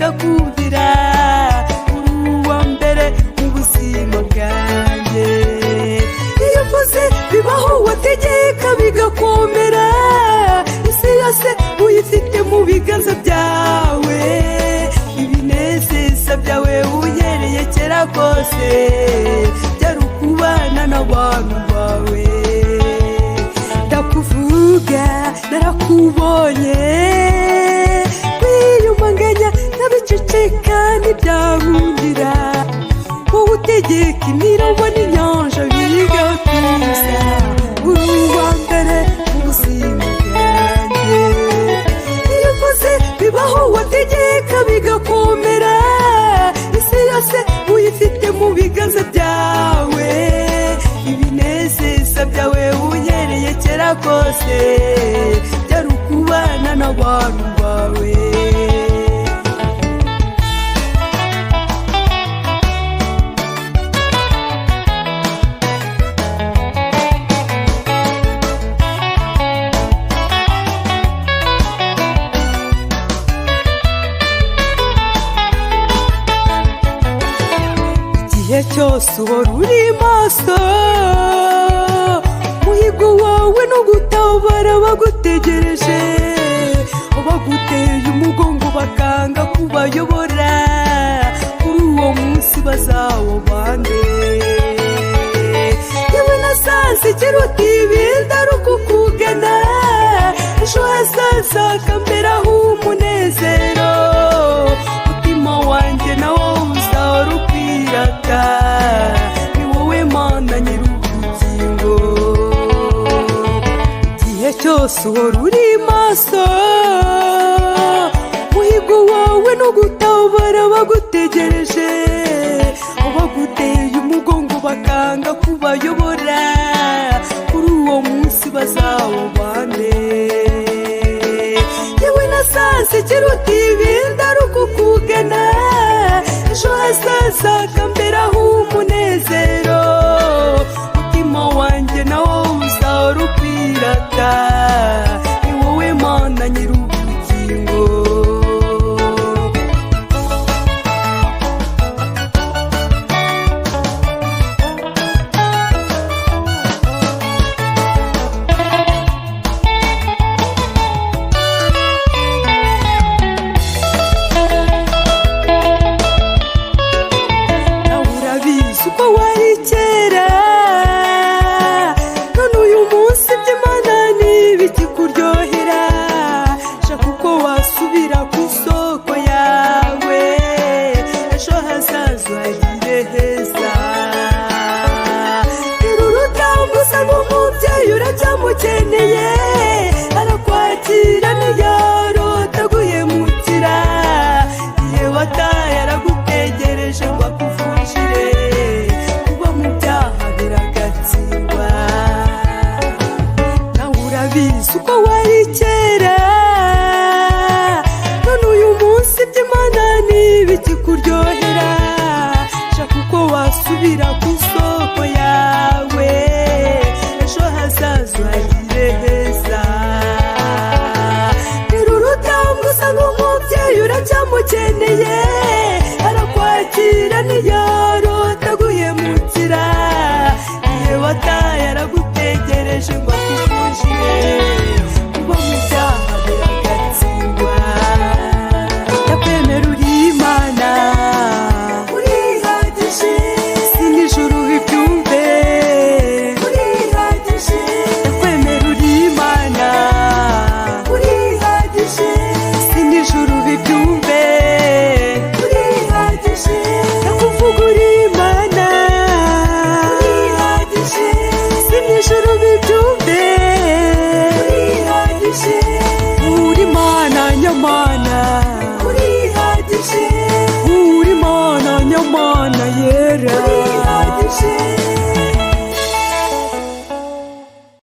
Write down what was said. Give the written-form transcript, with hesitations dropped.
bigakundira uri uwa mbere mu buzima bwanjye. Iyo uvuze bibaho wategeka bigakomera, isi yose uyifite mu biganza byawe, ibinezeza byawe unyereye kera kose byari ukubana n'abantu bawe. Ndakuvuga narakubonye kwiyumanganya n'abiceceka ntibyabundira, wowe utegeka imirongo n'inyanja bigakwiza uri uwa mbere mu buzima bwanjye. Iyo uvuze bibaho wategeka bigakomera, isi yose uyifite mu biganza byawe, ibinezeza byawe unyereye kera kose byari ukubana n'abantu bawe. Igihe cyose uhora uri maso, muhigo wawe no gutabara bagutegereje, baguteye umugongo bakanga kubayobora, kuri uwo munsi bazawubande. Yewe nasanze ikiruta ibindi ari ukukugana, ejo hazaza hakamberaho umunezero, umutima wanjye nawo uzahora ukwirata, ni wowe Mana nyir'ubugingo. Igihe cyose uhora uri maso, muhigo wawe no gutabara bagutegereje, baguteye umugongo bakanga kubayobora, kuri uwo munsi bazawubande. Yewe nasanze ikiruta ibindi ari ukukugana, ejo hazaza hakamberaho umunezero, umutima wanjye nawo uzahora ukwirata, ni wowe Mana nyir'ubugingo. Uko wari kera none uyu munsi by'Imana ntibikikuryohera, shaka uko wasubira ku isoko yawe, ejo hazaza uhagire heza. Gira urugamba usa nk'umubyeyi uracyamukeneye, arakwakira ntiyarota guhemukira, igihe wataye aragutegereje ngo akuvunjire, uko wari kera none uyu munsi by'Imana ntibikikuryohera, shaka uko wasubira ku isoko yawe, ejo hazaza uhagire heza. Gira urugamba usa nk'umubyeyi uracyamukeneye,